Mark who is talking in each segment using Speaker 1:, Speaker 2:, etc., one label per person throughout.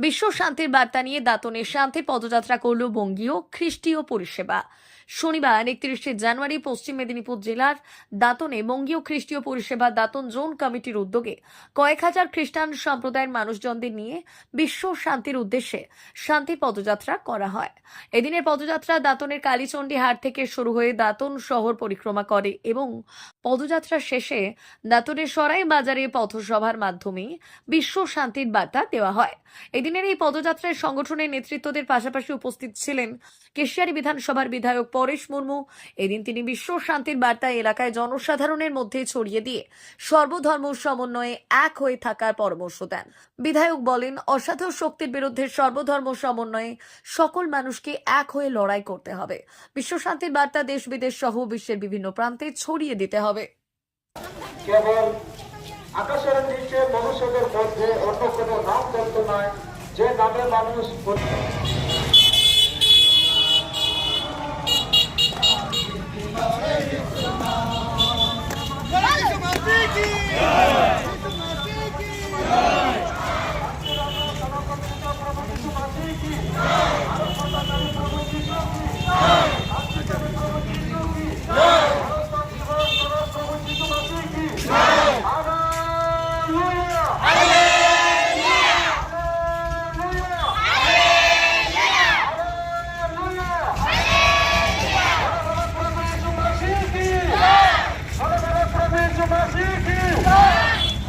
Speaker 1: বিশ্ব শান্তির বার্তা নিয়ে দাঁতনে শান্তি পদযাত্রা করল বঙ্গীয় খ্রিস্টীয় পরিষেবা। শনিবার 31 জানুয়ারি পশ্চিম মেদিনীপুর জেলার দাঁতনে বঙ্গীয় খ্রিস্টীয় পরিষেবা দাঁতন জোন কমিটির উদ্যোগে কয়েক হাজার খ্রিস্টান সম্প্রদায়ের মানুষজনদের নিয়ে বিশ্ব শান্তির উদ্দেশ্যে শান্তি পদযাত্রা করা হয়। এদিনের পদযাত্রা দাঁতনের কালীচণ্ডী হাট থেকে শুরু হয়ে দাঁতন শহর পরিক্রমা করে এবং পদযাত্রা শেষে দাঁতনের সরাই বাজারে পথসভার মাধ্যমে বিশ্ব শান্তির বার্তা দেওয়া হয়। এদিনের এই পদযাত্রায় সংগঠনের নেতৃত্বদের পাশাপাশি উপস্থিত ছিলেন কেশিয়ারি বিধানসভার বিধায়ক পরেশ মুর্মু। এদিন তিনি বিশ্ব শান্তির বার্তা এলাকায় জনসাধারণের মধ্যে ছড়িয়ে দিয়ে সর্বধর্ম সমন্বয়ে এক হয়ে থাকার পরামর্শ দেন। বিধায়ক বলেন, অসাধু শক্তির বিরুদ্ধে সর্বধর্ম সমন্বয়ে সকল মানুষকে এক হয়ে লড়াই করতে হবে। বিশ্ব শান্তির বার্তা দেশ বিদেশ সহ বিশ্বের বিভিন্ন প্রান্তে ছড়িয়ে দিতে হবে।
Speaker 2: কেবল আকাশের নিচে মনুষ্যদের মধ্যে অন্য কোনো নাম তত্ত্ব নয়, যে নামে মানুষ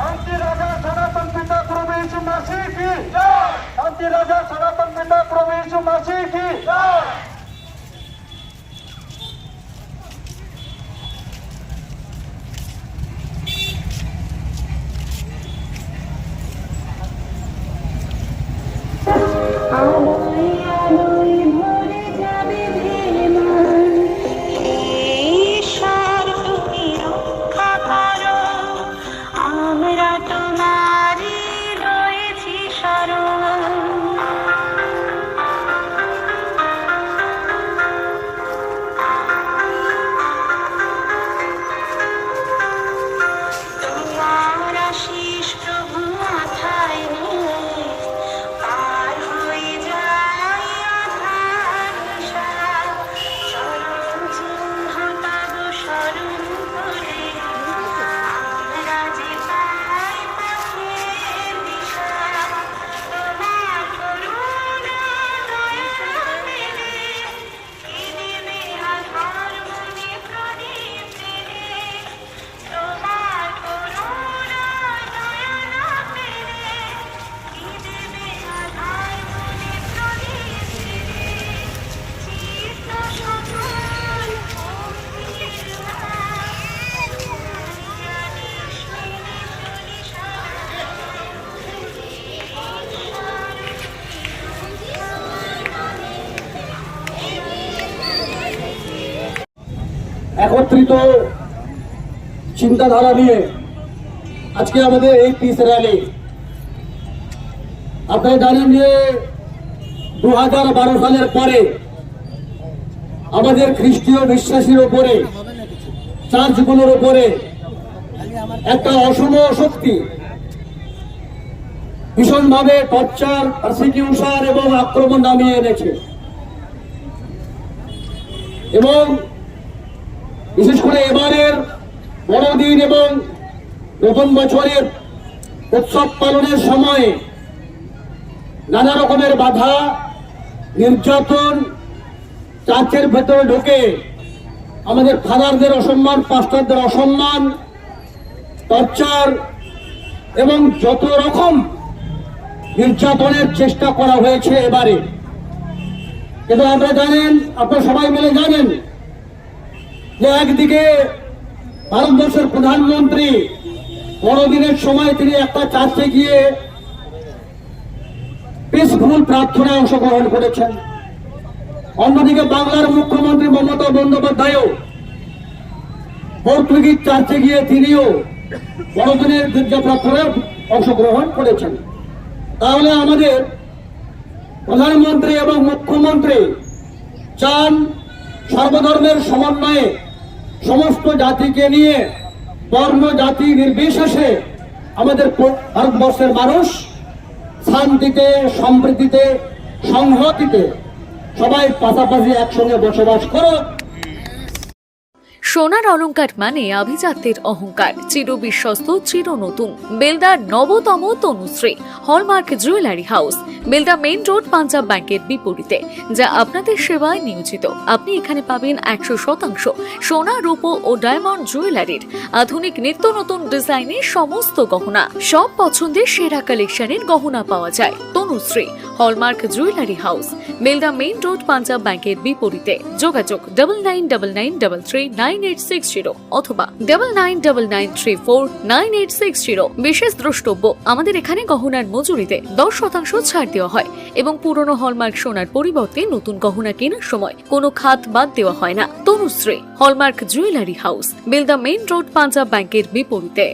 Speaker 2: शांति राजा सनातन पिता प्रभु यीशु मसीह की जय। शांति राजा सनातन पिता प्रभु यीशु मसीह की जय। একত্রিত চিন্তাধারা নিয়ে আজকে আমাদের এই পিস র্যালি। আপনারা জানেন যে 2012 সালের পরে আমাদের খ্রিস্টীয় বিশ্বাসীর উপরে, চার্চগুলোর উপরে একটা অশুভ শক্তি ভীষণভাবে টর্চার, পারসিকিউশন এবং আক্রমণ নামিয়ে এনেছে। এবং বিশেষ করে এবারের বড়দিন এবং নতুন বছরের উৎসব পালনের সময়ে নানা রকমের বাধা, নির্যাতন, চার্চের ভেতরে ঢুকে আমাদের ফাদারদের অসম্মান, পাস্টারদের অসম্মান, টর্চার এবং যত রকম নির্যাতনের চেষ্টা করা হয়েছে এবারে। কিন্তু আপনারা জানেন, আপনারা সবাই মিলে জানেন যে একদিকে ভারতবর্ষের প্রধানমন্ত্রী বড়দিনের সময় তিনি একটা চার্চে গিয়ে পিসফুল প্রার্থনায় অংশগ্রহণ করেছেন। অন্যদিকে বাংলার মুখ্যমন্ত্রী মমতা বন্দ্যোপাধ্যায়ও পর্তুগিজ চার্চে গিয়ে তিনিও বড়দিনের গির্জা প্রার্থনায় অংশগ্রহণ করেছেন। তাহলে আমাদের প্রধানমন্ত্রী এবং মুখ্যমন্ত্রী চান সর্বধর্মের সমন্বয়ে সমস্ত জাতিকে নিয়ে বর্ণ জাতি নির্বিশেষে আমাদের ভারতবর্ষের মানুষ
Speaker 3: শান্তিতে, সম্প্রীতিতে, সংহতিতে সবাই পাশাপাশি একসঙ্গে বসবাস করো।
Speaker 1: সোনার অলংকার মানে আভিজাত্যের অহংকার, চির বিশ্বস্ত, চির নতুন। বেলদার নবতম Tanushree hallmark jewellery house, Belda main road, Punjab ব্যাংকের বিপরীতে, যা আপনাদের সেবায় নিয়োজিত। আপনি এখানে পাবেন 100% সোনা, রূপো ও ডায়মন্ড জুয়েলারির আধুনিক নিত্য নতুন ডিজাইনের সমস্ত গহনা। সব পছন্দের সেরা কালেকশনের গহনা পাওয়া যায়। Tanushree hallmark jewellery house, Belda main road, Punjab ব্যাংকের বিপরীতে। যোগাযোগ 9999339860 অথবা 9999349860। বিশেষ দ্রষ্টব্য, আমাদের এখানে গহনার মজুরিতে 10% ছাড় দেওয়া হয় এবং পুরনো হলমার্ক সোনার পরিবর্তে নতুন গহনা কেনার সময় কোনো খাত বাদ দেওয়া হয় না। Tanushree hallmark jewellery house, Belda main road, Punjab ব্যাংকের বিপরীতে।